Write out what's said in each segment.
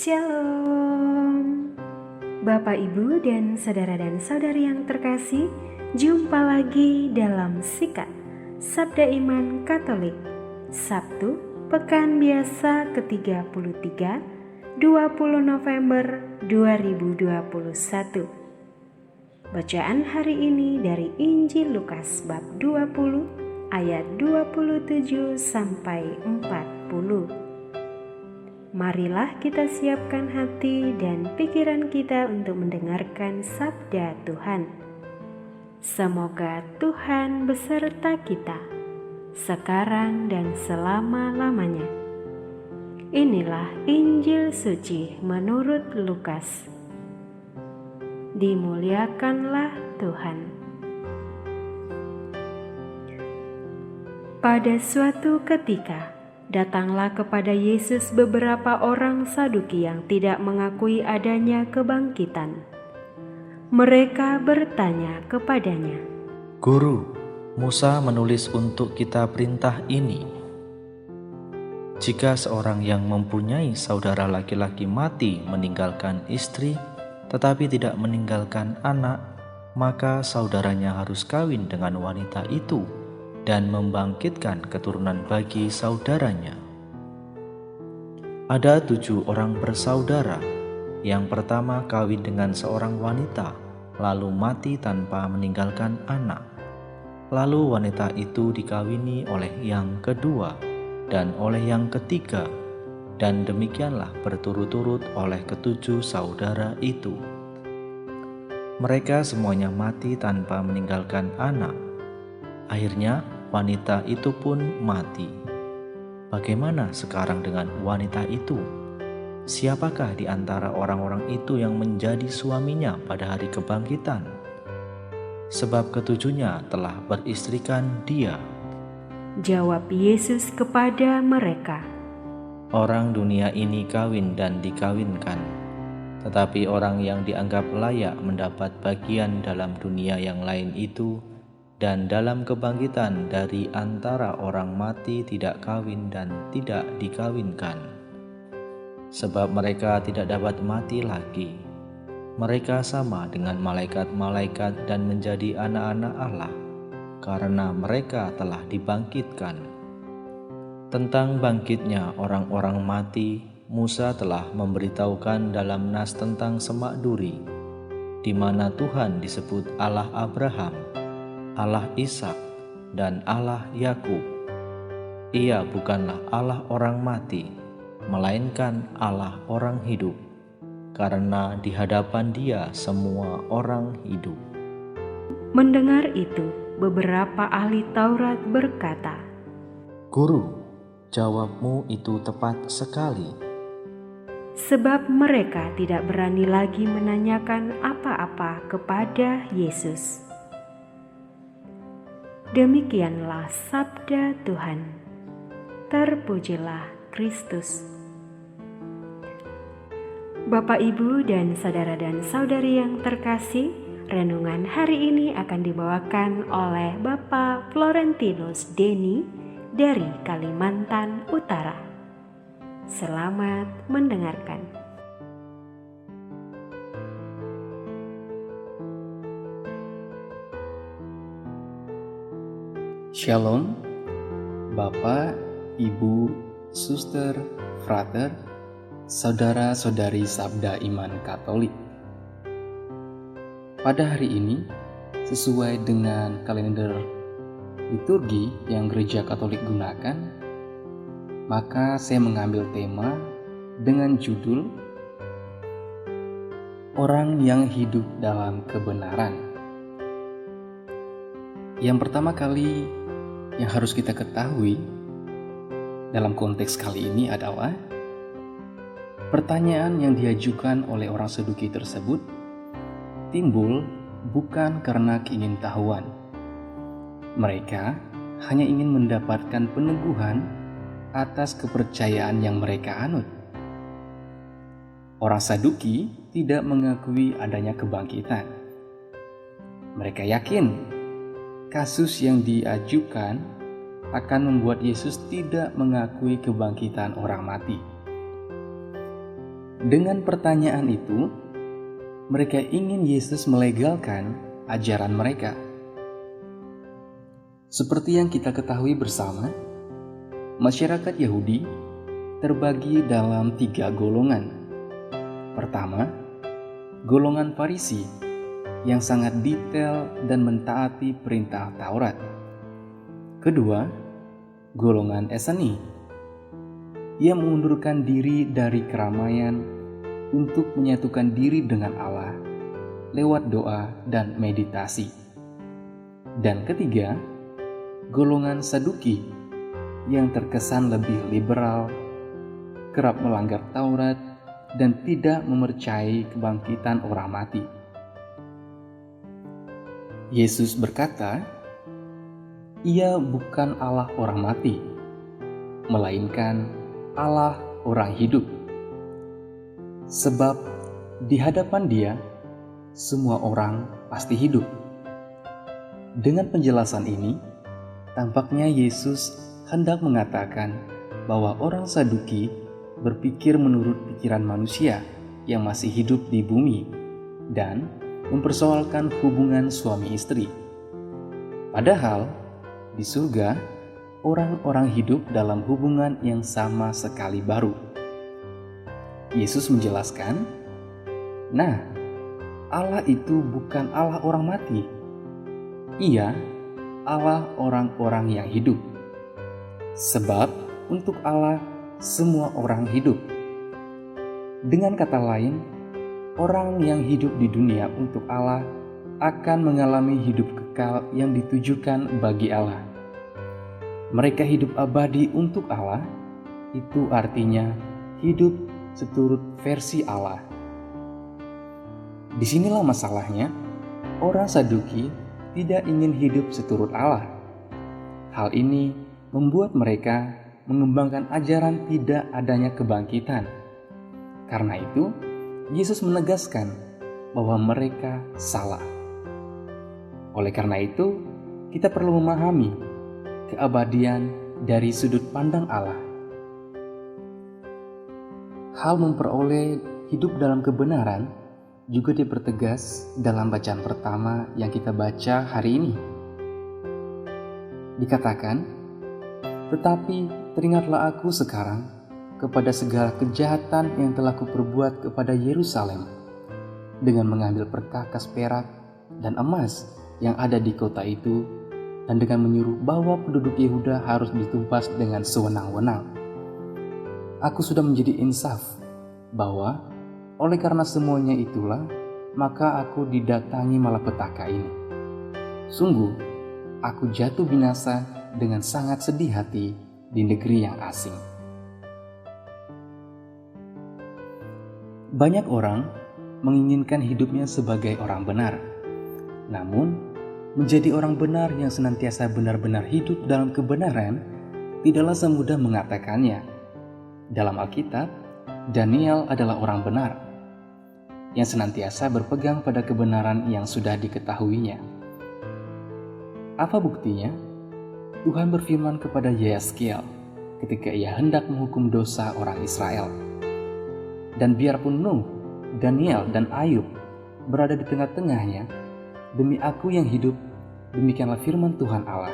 Shalom, Bapak, Ibu, dan saudara dan saudari yang terkasih. Jumpa lagi dalam Sikat Sabda Iman Katolik, Sabtu, Pekan Biasa ke-33, 20 November 2021. Bacaan hari ini dari Injil Lukas bab 20 ayat 27 sampai 40. Marilah kita siapkan hati dan pikiran kita untuk mendengarkan sabda Tuhan. Semoga Tuhan beserta kita, sekarang dan selama-lamanya. Inilah Injil suci menurut Lukas. Dimuliakanlah Tuhan. Pada suatu ketika, datanglah kepada Yesus beberapa orang Saduki yang tidak mengakui adanya kebangkitan. Mereka bertanya kepadanya, "Guru, Musa menulis untuk kita perintah ini. Jika seorang yang mempunyai saudara laki-laki mati meninggalkan istri, tetapi tidak meninggalkan anak, maka saudaranya harus kawin dengan wanita itu dan membangkitkan keturunan bagi saudaranya. Ada 7 orang bersaudara. Yang pertama kawin dengan seorang wanita, lalu mati tanpa meninggalkan anak. Lalu wanita itu dikawini oleh yang kedua dan oleh yang ketiga, dan demikianlah berturut-turut oleh ke-7 saudara itu. Mereka semuanya mati tanpa meninggalkan anak. Akhirnya wanita itu pun mati. Bagaimana sekarang dengan wanita itu? Siapakah di antara orang-orang itu yang menjadi suaminya pada hari kebangkitan? Sebab ketujuhnya telah beristrikan dia." Jawab Yesus kepada mereka, "Orang dunia ini kawin dan dikawinkan, tetapi orang yang dianggap layak mendapat bagian dalam dunia yang lain itu dan dalam kebangkitan dari antara orang mati tidak kawin dan tidak dikawinkan. Sebab mereka tidak dapat mati lagi. Mereka sama dengan malaikat-malaikat dan menjadi anak-anak Allah, karena mereka telah dibangkitkan. Tentang bangkitnya orang-orang mati, Musa telah memberitahukan dalam nas tentang semak duri, di mana Tuhan disebut Allah Abraham, Allah Ishak, dan Allah Yakub. Ia bukanlah Allah orang mati, melainkan Allah orang hidup, karena di hadapan Dia semua orang hidup." Mendengar itu, beberapa ahli Taurat berkata, "Guru, jawabmu itu tepat sekali." sebab mereka tidak berani lagi menanyakan apa-apa kepada Yesus. Demikianlah sabda Tuhan. Terpujilah Kristus. Bapak, Ibu, dan saudara dan saudari yang terkasih, renungan hari ini akan dibawakan oleh Bapak Florentinus Denny dari Kalimantan Utara. Selamat mendengarkan. Shalom, Bapak, Ibu, Suster, Frater, saudara-saudari Sabda Iman Katolik. Pada hari ini, sesuai dengan kalender liturgi yang Gereja Katolik gunakan, maka saya mengambil tema dengan judul Orang yang Hidup dalam Kebenaran. Yang pertama kali yang harus kita ketahui dalam konteks kali ini adalah pertanyaan yang diajukan oleh orang Saduki tersebut timbul bukan karena keingintahuan. Mereka hanya ingin mendapatkan peneguhan atas kepercayaan yang mereka anut. Orang Saduki tidak mengakui adanya kebangkitan. Mereka yakin kasus yang diajukan akan membuat Yesus tidak mengakui kebangkitan orang mati. Dengan pertanyaan itu, mereka ingin Yesus melegalkan ajaran mereka. Seperti yang kita ketahui bersama, masyarakat Yahudi terbagi dalam 3 golongan. Pertama, golongan Farisi yang sangat detail dan mentaati perintah Taurat. Kedua, golongan Eseni yang mengundurkan diri dari keramaian untuk menyatukan diri dengan Allah lewat doa dan meditasi. Dan ketiga, golongan Saduki yang terkesan lebih liberal, kerap melanggar Taurat, dan tidak mempercayai kebangkitan orang mati. Yesus berkata, "Ia bukan Allah orang mati, melainkan Allah orang hidup. Sebab di hadapan Dia, semua orang pasti hidup." Dengan penjelasan ini, tampaknya Yesus hendak mengatakan bahwa orang Saduki berpikir menurut pikiran manusia yang masih hidup di bumi dan mempersoalkan hubungan suami istri. Padahal di surga, orang-orang hidup dalam hubungan yang sama sekali baru. Yesus menjelaskan, "Nah, Allah itu bukan Allah orang mati. Ia Allah orang-orang yang hidup. Sebab untuk Allah semua orang hidup." Dengan kata lain, orang yang hidup di dunia untuk Allah akan mengalami hidup kekal yang ditujukan bagi Allah. Mereka hidup abadi untuk Allah, itu artinya hidup seturut versi Allah. Disinilah masalahnya, orang Saduki tidak ingin hidup seturut Allah. Hal ini membuat mereka mengembangkan ajaran tidak adanya kebangkitan. Karena itu, Yesus menegaskan bahwa mereka salah. Oleh karena itu, kita perlu memahami keabadian dari sudut pandang Allah. Hal memperoleh hidup dalam kebenaran juga dipertegas dalam bacaan pertama yang kita baca hari ini. Dikatakan, "Tetapi teringatlah aku sekarang kepada segala kejahatan yang telah kuperbuat kepada Yerusalem, dengan mengambil perkakas perak dan emas yang ada di kota itu, dan dengan menyuruh bahwa penduduk Yehuda harus ditumpas dengan sewenang-wenang. Aku sudah menjadi insaf bahwa oleh karena semuanya itulah, maka aku didatangi malapetaka ini. Sungguh, aku jatuh binasa dengan sangat sedih hati di negeri yang asing." Banyak orang menginginkan hidupnya sebagai orang benar, namun menjadi orang benar yang senantiasa benar-benar hidup dalam kebenaran tidaklah semudah mengatakannya. Dalam Alkitab, Daniel adalah orang benar yang senantiasa berpegang pada kebenaran yang sudah diketahuinya. Apa buktinya? Tuhan berfirman kepada Yeskiel ketika ia hendak menghukum dosa orang Israel. "Dan biarpun Nuh, Daniel, dan Ayub berada di tengah-tengahnya, demi aku yang hidup, demikianlah firman Tuhan Allah,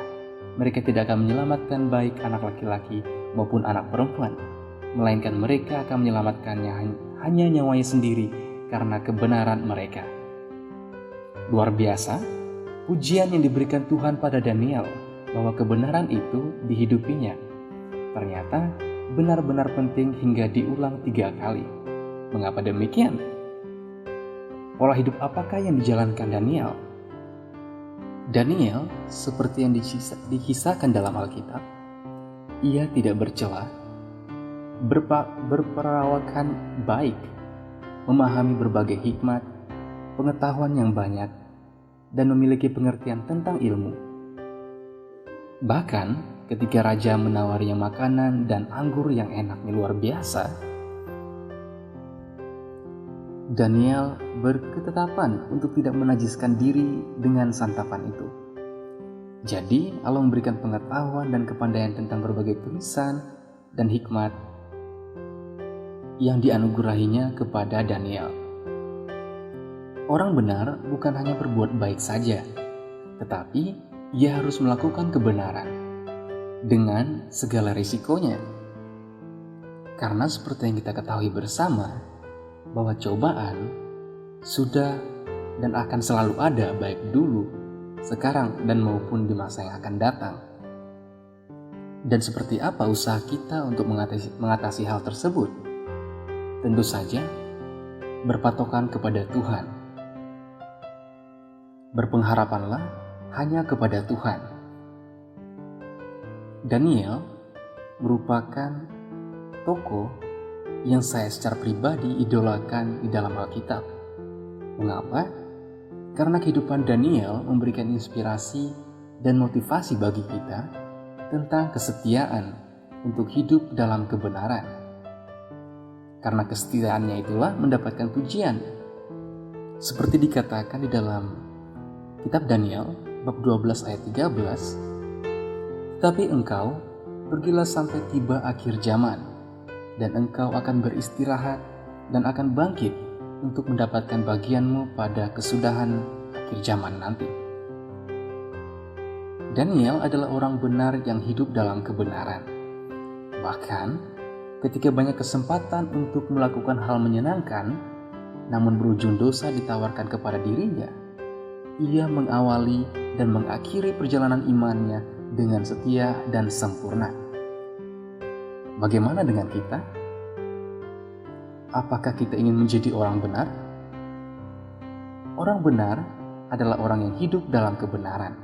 mereka tidak akan menyelamatkan baik anak laki-laki maupun anak perempuan, melainkan mereka akan menyelamatkannya hanya nyawanya sendiri karena kebenaran mereka." Luar biasa, pujian yang diberikan Tuhan pada Daniel bahwa kebenaran itu dihidupinya. Ternyata benar-benar penting hingga diulang 3 kali. Mengapa demikian? Pola hidup apakah yang dijalankan Daniel? Daniel, seperti yang dikisahkan dalam Alkitab, ia tidak bercela, berperawakan baik, memahami berbagai hikmat, pengetahuan yang banyak, dan memiliki pengertian tentang ilmu. Bahkan ketika raja menawarinya makanan dan anggur yang enaknya luar biasa, Daniel berketetapan untuk tidak menajiskan diri dengan santapan itu. Jadi Allah memberikan pengetahuan dan kepandaian tentang berbagai tulisan dan hikmat yang dianugerahinya kepada Daniel. Orang benar bukan hanya berbuat baik saja, tetapi ia harus melakukan kebenaran dengan segala risikonya. Karena seperti yang kita ketahui bersama, bahwa cobaan sudah dan akan selalu ada baik dulu, sekarang, dan maupun di masa yang akan datang. Dan seperti apa usaha kita untuk mengatasi hal tersebut? Tentu saja berpatokan kepada Tuhan. Berpengharapanlah hanya kepada Tuhan. Daniel merupakan tokoh yang saya secara pribadi idolakan di dalam Alkitab. Mengapa? Karena kehidupan Daniel memberikan inspirasi dan motivasi bagi kita tentang kesetiaan untuk hidup dalam kebenaran. Karena kesetiaannya itulah mendapatkan pujian. Seperti dikatakan di dalam kitab Daniel bab 12 ayat 13, "Tetapi engkau pergilah sampai tiba akhir zaman, dan engkau akan beristirahat dan akan bangkit untuk mendapatkan bagianmu pada kesudahan akhir zaman nanti." Daniel adalah orang benar yang hidup dalam kebenaran. Bahkan ketika banyak kesempatan untuk melakukan hal menyenangkan, namun berujung dosa ditawarkan kepada dirinya, ia mengawali dan mengakhiri perjalanan imannya dengan setia dan sempurna. Bagaimana dengan kita? Apakah kita ingin menjadi orang benar? Orang benar adalah orang yang hidup dalam kebenaran.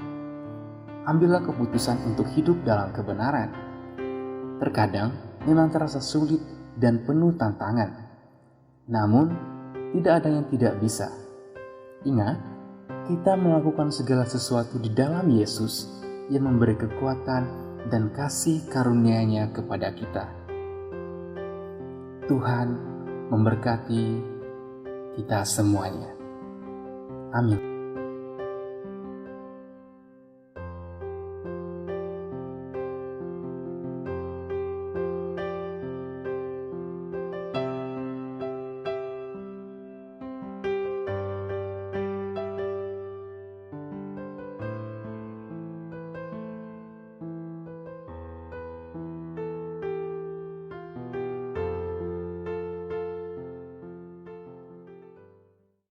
Ambillah keputusan untuk hidup dalam kebenaran. Terkadang memang terasa sulit dan penuh tantangan. Namun, tidak ada yang tidak bisa. Ingat, kita melakukan segala sesuatu di dalam Yesus yang memberi kekuatan dan kasih karunia-Nya kepada kita. Tuhan memberkati kita semuanya. Amin.